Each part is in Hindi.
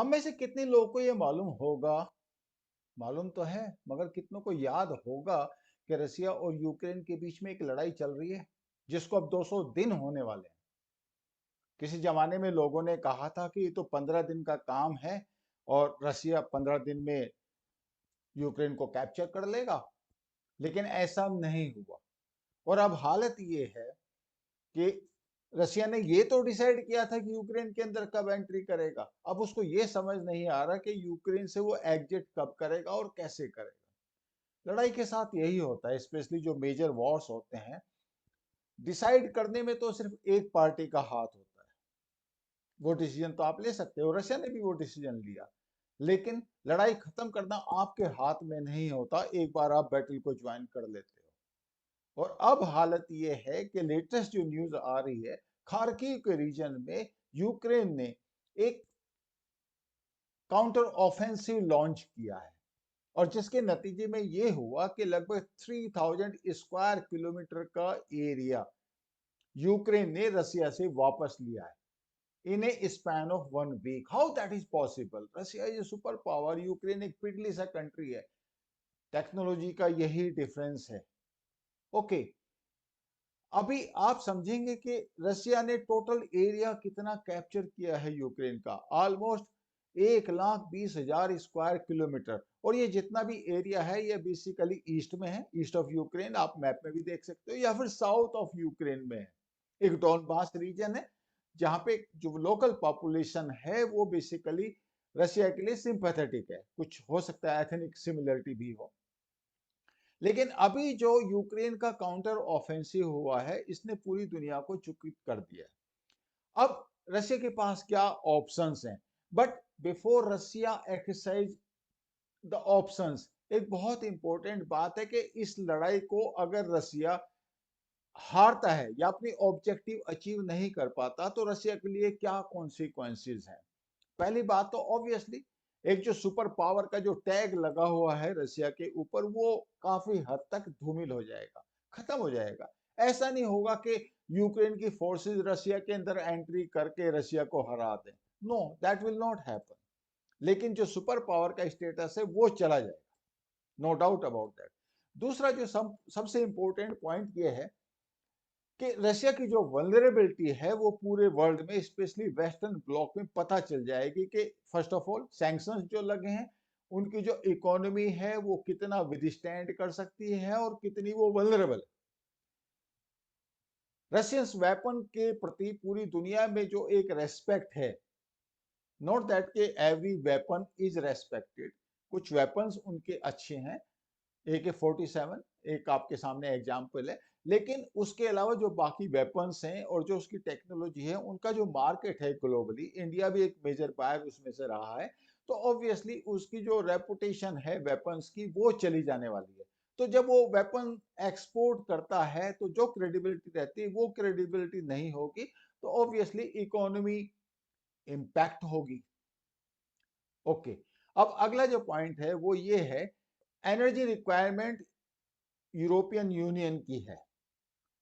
हम में से कितने लोगों को ये मालूम होगा, मालूम तो है, मगर कितनों को याद होगा कि रसिया और यूक्रेन के बीच में एक लड़ाई चल रही है जिसको अब 200 दिन होने वाले हैं। किसी जमाने में लोगों ने कहा था कि ये तो 15 दिन का काम है और रसिया 15 दिन में यूक्रेन को कैप्चर कर लेगा, लेकिन ऐसा नहीं हुआ। और अब हालत ये है कि रसिया ने ये तो डिसाइड किया था कि यूक्रेन के अंदर कब एंट्री करेगा, अब उसको ये समझ नहीं आ रहा कि यूक्रेन से वो एग्जिट कब करेगा और कैसे करेगा। लड़ाई के साथ यही होता है, स्पेशली जो मेजर वॉर्स होते हैं, डिसाइड करने में तो सिर्फ एक पार्टी का हाथ होता है। वो डिसीजन तो आप ले सकते हो, रशिया ने भी वो डिसीजन लिया, लेकिन लड़ाई खत्म करना आपके हाथ में नहीं होता एक बार आप बैटल को ज्वाइन कर लेते हो। और अब हालत ये है कि लेटेस्ट जो न्यूज आ रही है, खार्किव के रीजन में यूक्रेन ने एक काउंटर ऑफेंसिव लॉन्च किया है, और जिसके नतीजे में ये हुआ कि लगभग 3000 स्क्वायर किलोमीटर का एरिया यूक्रेन ने रसिया से वापस लिया है in a span of 1 week. How that is possible? Russia is super power, Ukraine एक पिटली सा कंट्री है। टेक्नोलॉजी का यही डिफरेंस है। ओके, अभी आप समझेंगे कि रशिया ने टोटल एरिया कितना कैप्चर किया है यूक्रेन का, ऑलमोस्ट 1,20,000 स्क्वायर किलोमीटर। और ये जितना भी एरिया है ये बेसिकली ईस्ट में है, ईस्ट ऑफ यूक्रेन, आप मैप में भी देख सकते हो, या फिर साउथ ऑफ यूक्रेन में है। एक डोनबास रीजन है जहां पे जो लोकल पॉपुलेशन है वो बेसिकली रशिया के लिए सिंपैथेटिक है, कुछ हो सकता है एथनिक सिमिलरिटी भी हो। लेकिन अभी जो यूक्रेन का काउंटर ऑफेंसिव हुआ है इसने पूरी दुनिया को चकित कर दिया है। अब रशिया के पास क्या ऑप्शंस हैं, but before Russia exercise the options, एक बहुत इंपॉर्टेंट बात है कि इस लड़ाई को अगर रशिया हारता है या अपनी ऑब्जेक्टिव अचीव नहीं कर पाता तो रशिया के लिए क्या कॉन्सिक्वेंसेस हैं। पहली बात तो ऑब्वियसली एक जो सुपर पावर का जो टैग लगा हुआ है रशिया के ऊपर वो काफी हद तक धूमिल हो जाएगा, खत्म हो जाएगा। ऐसा नहीं होगा कि यूक्रेन की फोर्सेस रशिया के अंदर एंट्री करके रशिया को हरा दें, know that will not happen. लेकिन जो सुपर पावर का स्टेटस है वो चला जाएगा, नो डाउट अबाउट दैट। दूसरा जो सबसे इंपॉर्टेंट पॉइंट ये है कि रशिया की जो वल्नरेबिलिटी है वो पूरे वर्ल्ड में स्पेशली वेस्टर्न ब्लॉक में पता चल जाएगी कि फर्स्ट ऑफ ऑल सैंक्शंस जो लगे हैं उनकी जो इकोनॉमी है वो कितना विदस्टैंड कर सकती है और कितनी वो वल्नरेबल है। रशियंस वेपन के प्रति पूरी दुनिया में जो एक रेस्पेक्ट है, नॉट दैट के एवरी वेपन इज रेस्पेक्टेड, कुछ वेपन्स उनके अच्छे हैं, AK-47 एक आपके सामने एग्जाम्पल है, लेकिन उसके अलावा जो बाकी वेपन्स हैं और जो उसकी टेक्नोलॉजी है उनका जो मार्केट है ग्लोबली, इंडिया भी एक मेजर बायर उसमें से रहा है, तो ऑब्वियसली उसकी जो रेपुटेशन है वेपन्स की वो चली जाने वाली है। तो जब वो वेपन एक्सपोर्ट करता है तो जो क्रेडिबिलिटी रहती है वो क्रेडिबिलिटी नहीं होगी, तो ऑब्वियसली इकोनॉमी इंपैक्ट होगी। ओके, अब अगला जो पॉइंट है वो ये है, एनर्जी रिक्वायरमेंट यूरोपियन यूनियन की है,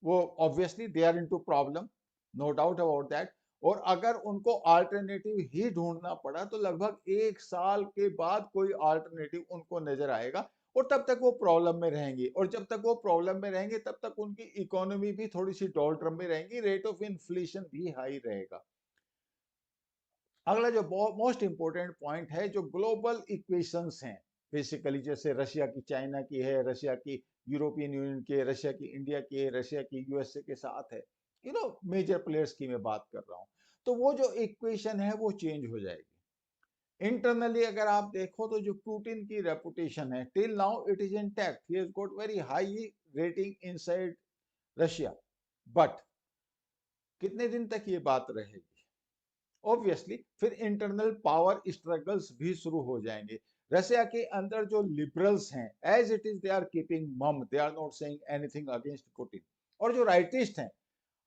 वो obviously they are into problem, no doubt about that. और अगर उनको अल्टरनेटिव ही ढूंढना पड़ा तो लगभग 1 साल के बाद कोई अल्टरनेटिव उनको नजर आएगा, और तब तक वो प्रॉब्लम में रहेंगे, और जब तक वो प्रॉब्लम में रहेंगे तब तक उनकी इकोनॉमी भी थोड़ी सी डॉल्ट्रम में रहेगी, रेट ऑफ इन्फ्लेशन भी हाई रहेगा। अगला जो मोस्ट इंपॉर्टेंट पॉइंट है, जो ग्लोबल इक्वेशंस हैं, बेसिकली जैसे रशिया की चाइना की है, रशिया की यूरोपियन यूनियन की, रशिया की इंडिया की, रशिया की यूएसए के साथ है, मेजर प्लेयर्स की मैं बात कर रहा हूं, तो वो जो इक्वेशन है वो चेंज हो जाएगी। इंटरनली अगर आप देखो तो जो पुतिन की रेपुटेशन है till now it is intact, he has got very high rating inside Russia, but कितने दिन तक ये बात रहेगी? ऑब्वियसली फिर इंटरनल पावर स्ट्रगल्स भी शुरू हो जाएंगे। रशिया के अंदर जो लिबरल्स हैं as it is they are keeping mum, they are not saying anything against Putin. और जो राइटिस्ट हैं,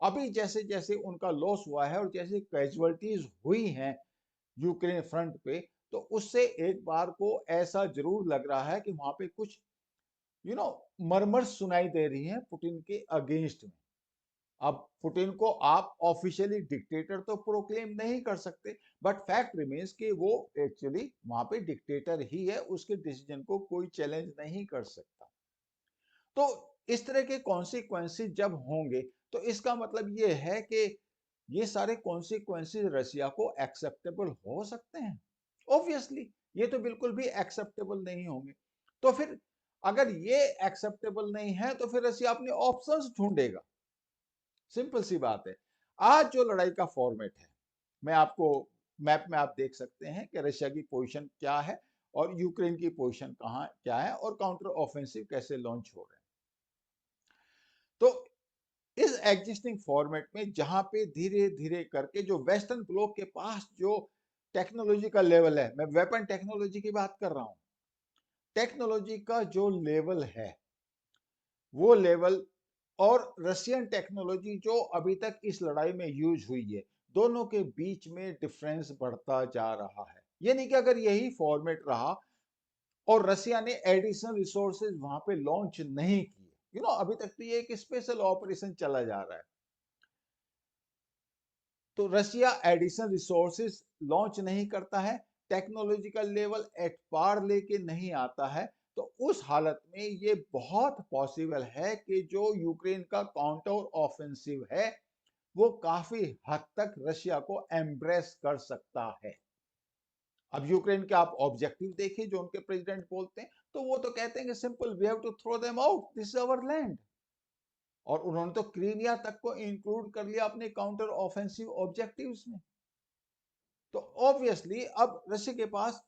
अभी जैसे जैसे उनका लॉस हुआ है और जैसे कैजुअलिटीज हुई हैं यूक्रेन फ्रंट पे, तो उससे एक बार को ऐसा जरूर लग रहा है कि वहां पे कुछ मरमर सुनाई दे रही है पुतिन के अगेंस्ट में। अब पुतिन को आप ऑफिशियली डिक्टेटर तो प्रोक्लेम नहीं कर सकते, बट फैक्ट रिमेन्स कि वो एक्चुअली वहां पे डिक्टेटर ही है, उसके डिसीजन को कोई चैलेंज नहीं कर सकता। तो इस तरह के कॉन्सिक्वेंसेस जब होंगे तो इसका मतलब ये है कि ये सारे कॉन्सिक्वेंसेस रशिया को एक्सेप्टेबल हो सकते हैं? ऑब्वियसली ये तो बिल्कुल भी एक्सेप्टेबल नहीं होंगे। तो फिर अगर ये एक्सेप्टेबल नहीं है तो फिर रशिया अपने ऑप्शंस ढूंढेगा। सिंपल सी बात है। आज जो लड़ाई का फॉर्मेट है, मैं आपको मैप में आप देख सकते हैं कि रशिया की पोजीशन क्या है और यूक्रेन की पोजीशन कहां क्या है और काउंटर ऑफेंसिव कैसे लॉन्च हो रहे हैं। तो इस एग्जिस्टिंग फॉर्मेट में जहां पे धीरे धीरे करके जो वेस्टर्न ब्लॉक के पास जो टेक्नोलॉजी का लेवल है, मैं वेपन टेक्नोलॉजी की बात कर रहा हूं, टेक्नोलॉजी का जो लेवल है वो लेवल और रशियन टेक्नोलॉजी जो अभी तक इस लड़ाई में यूज हुई है, दोनों के बीच में डिफरेंस बढ़ता जा रहा है। ये नहीं कि अगर यही फॉर्मेट रहा और रशिया ने एडिशनल रिसोर्सेज वहां पे लॉन्च नहीं किए, अभी तक तो ये एक स्पेशल ऑपरेशन चला जा रहा है, तो रशिया एडिशनल रिसोर्सेज लॉन्च नहीं करता है, टेक्नोलॉजिकल लेवल एट पार लेके नहीं आता है, तो उस हालत में ये बहुत पॉसिबल है कि जो यूक्रेन का काउंटर ऑफेंसिव है वो काफी हद तक रशिया को एम्ब्रेस कर सकता है। अब यूक्रेन के आप ऑब्जेक्टिव देखिए जो उनके प्रेसिडेंट बोलते हैं, तो वो तो कहते हैं कि simple, we have to throw them out, this is our land. और उन्होंने तो क्रीमिया तक को इंक्लूड कर लिया अपने काउंटर ऑफेंसिव ऑब्जेक्टिव्स में। तो ऑब्वियसली अब रशिया के पास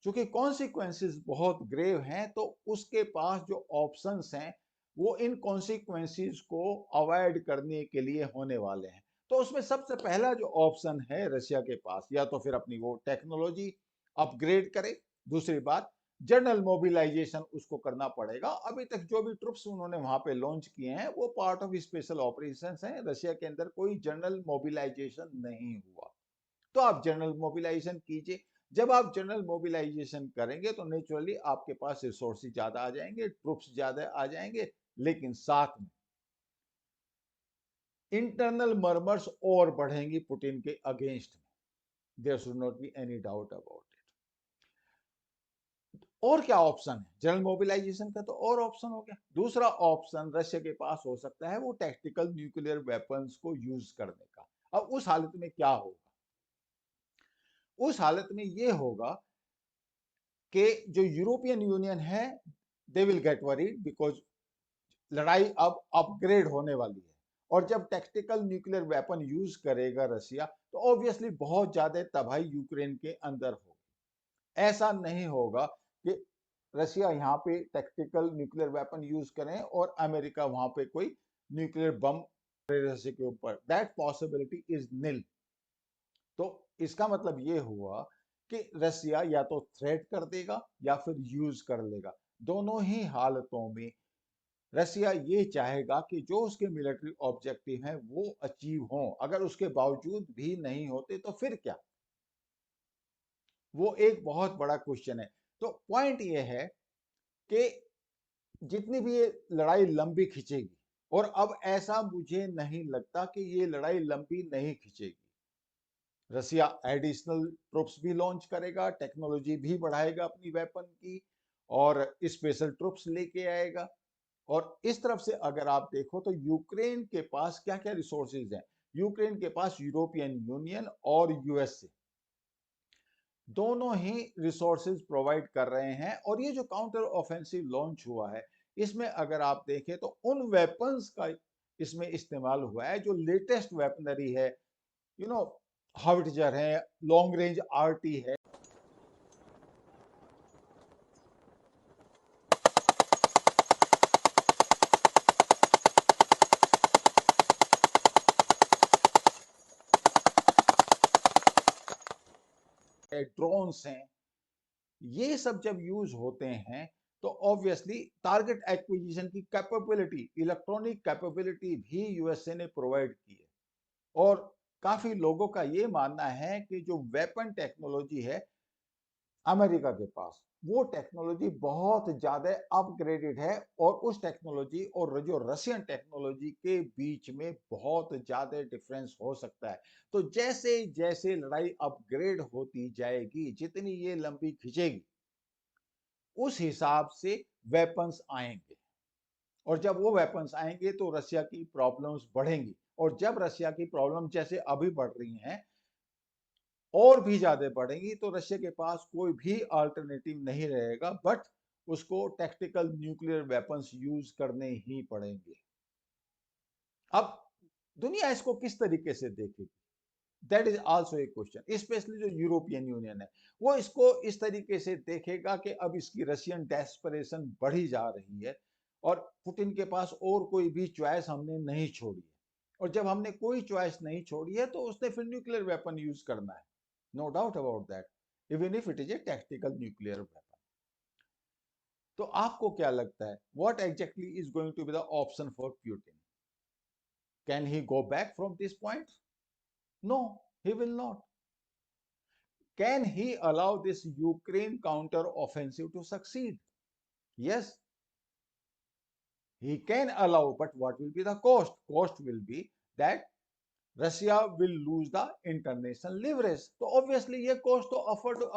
चूंकि कॉन्सिक्वेंसेस बहुत ग्रेव हैं, तो उसके पास जो ऑप्शंस हैं वो इन कॉन्सिक्वेंसेस को अवॉइड करने के लिए होने वाले हैं। तो उसमें सबसे पहला जो ऑप्शन है रशिया के पास, या तो फिर अपनी वो टेक्नोलॉजी अपग्रेड करे, दूसरी बात जनरल मोबिलाइजेशन उसको करना पड़ेगा। अभी तक जो भी ट्रुप्स उन्होंने वहां पे लॉन्च किए हैं वो पार्ट ऑफ स्पेशल ऑपरेशंस हैं, रशिया के अंदर कोई जनरल मोबिलाइजेशन नहीं हुआ। तो आप जनरल मोबिलाइजेशन कीजिए। जब आप जनरल मोबिलाइजेशन करेंगे तो नेचुरली आपके पास रिसोर्सेज ज्यादा आ जाएंगे, ट्रुप्स ज्यादा आ जाएंगे, लेकिन साथ में इंटरनल मर्मर्स और बढ़ेंगी पुतिन के अगेंस्ट में। There should not be any doubt about it. और क्या ऑप्शन है? जनरल मोबिलाइजेशन का तो और ऑप्शन हो गया। दूसरा ऑप्शन रशिया के पास हो सकता है वो टैक्टिकल न्यूक्लियर वेपन्स को यूज करने का। अब उस हालत में क्या होगा? उस हालत में यह होगा कि जो यूरोपियन यूनियन है they will get worried, because लड़ाई अब अपग्रेड होने वाली है। और जब टैक्टिकल न्यूक्लियर वेपन यूज करेगा रशिया तो ऑब्वियसली बहुत ज्यादा तबाही यूक्रेन के अंदर होगी। ऐसा नहीं होगा कि रशिया यहाँ पे टैक्टिकल न्यूक्लियर वेपन यूज करें और अमेरिका वहां पे कोई न्यूक्लियर बम रशिया के ऊपर, दैट पॉसिबिलिटी इज निल। तो इसका मतलब ये हुआ कि रसिया या तो थ्रेट कर देगा या फिर यूज कर लेगा। दोनों ही हालतों में रसिया ये चाहेगा कि जो उसके मिलिट्री ऑब्जेक्टिव हैं वो अचीव हों। अगर उसके बावजूद भी नहीं होते तो फिर क्या? वो एक बहुत बड़ा क्वेश्चन है। तो पॉइंट ये है कि जितनी भी ये लड़ाई लंबी खिंचेगी, और अब ऐसा मुझे नहीं लगता कि ये लड़ाई लंबी नहीं खिंचेगी। रसिया एडिशनल ट्रुप्स भी लॉन्च करेगा, टेक्नोलॉजी भी बढ़ाएगा अपनी वेपन की, और स्पेशल ट्रुप्स लेके आएगा। और इस तरफ से अगर आप देखो तो यूक्रेन के पास क्या क्या रिसोर्सेज हैं? यूक्रेन के पास यूरोपियन यूनियन और यूएसए दोनों ही रिसोर्सेज प्रोवाइड कर रहे हैं। और ये जो काउंटर ऑफेंसिव लॉन्च हुआ है इसमें अगर आप देखें तो उन वेपन्स का इसमें इस्तेमाल हुआ है जो लेटेस्ट वेपनरी है, यू नो हाविटजर है, लॉन्ग रेंज आरटी है, ड्रोन्स हैं। ये सब जब यूज होते हैं तो ऑब्वियसली टारगेट एक्विजिशन की कैपेबिलिटी, इलेक्ट्रॉनिक कैपेबिलिटी भी यूएसए ने प्रोवाइड की है। और काफी लोगों का ये मानना है कि जो वेपन टेक्नोलॉजी है अमेरिका के पास वो टेक्नोलॉजी बहुत ज्यादा अपग्रेडेड है, और उस टेक्नोलॉजी और जो रशियन टेक्नोलॉजी के बीच में बहुत ज्यादा डिफरेंस हो सकता है। तो जैसे जैसे लड़ाई अपग्रेड होती जाएगी, जितनी ये लंबी खिंचेगी, उस हिसाब से वेपन्स आएंगे, और जब वो वेपन्स आएंगे तो रशिया की प्रॉब्लम्स बढ़ेंगी, और जब रशिया की प्रॉब्लम जैसे अभी बढ़ रही हैं और भी ज्यादा बढ़ेंगी, तो रशिया के पास कोई भी अल्टरनेटिव नहीं रहेगा, बट उसको टैक्टिकल न्यूक्लियर वेपन्स यूज करने ही पड़ेंगे। अब दुनिया इसको किस तरीके से देखेगी, that is also a question. Specially जो यूरोपियन यूनियन है, वो इसको इस तरीके से देखेगा कि अब इसकी रशियन डेस्परेशन बढ़ी जा रही है, और पुतिन के पास और कोई भी चॉइस हमने नहीं छोड़ी है, और जब हमने कोई चॉइस नहीं छोड़ी है तो उसने फिर न्यूक्लियर वेपन यूज करना है, no doubt about that, even if it is a tactical nuclear weapon. तो आपको क्या लगता है, what exactly is going to be the option for Putin? Can he go back from this point? No, he will not. Can he allow this Ukraine counter offensive to succeed? Yes, he can allow, but what will be the cost? Cost will be that Russia will lose the international leverage. तो obviously ये cost तो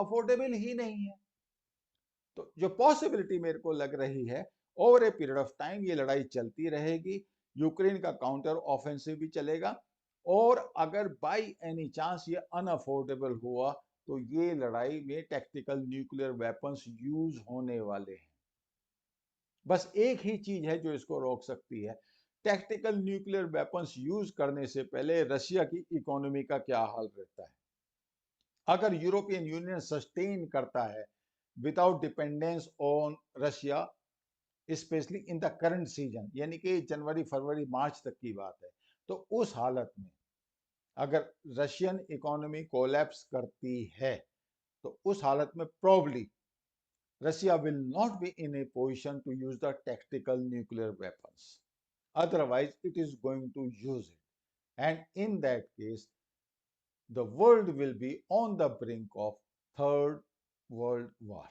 affordable ही नहीं है। तो जो पॉसिबिलिटी मेरे को लग रही है, over a period of time ये लड़ाई चलती रहेगी, यूक्रेन का काउंटर ऑफेंसिव भी चलेगा, और अगर बाई एनी चांस ये अनअफोर्डेबल हुआ तो ये लड़ाई में टैक्टिकल न्यूक्लियर वेपन्स यूज होने वाले हैं। बस एक ही चीज है जो इसको रोक सकती है, टैक्टिकल न्यूक्लियर वेपन्स यूज करने से पहले रशिया की इकोनॉमी का क्या हाल रहता है। अगर यूरोपियन यूनियन सस्टेन करता है without dependence on Russia, specially in the current season, यानी कि जनवरी फरवरी मार्च तक की बात है, तो उस हालत में अगर रशियन इकोनॉमी कोलैप्स करती है, तो उस हालत में probably Russia will not be in a position to use the tactical nuclear weapons, otherwise it is going to use it, and in that case the world will be on the brink of third world war.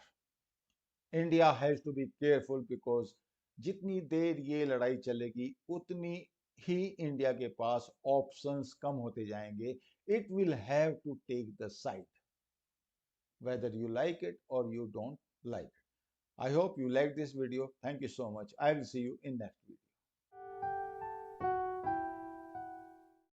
India has to be careful, because जितनी देर ये लड़ाई चलेगी उतनी ही इंडिया के पास ऑप्शंस कम होते जाएंगे। It will have to take the side, whether you like it or you don't like it. I hope you like this video. Thank you so much. I will see you in next video.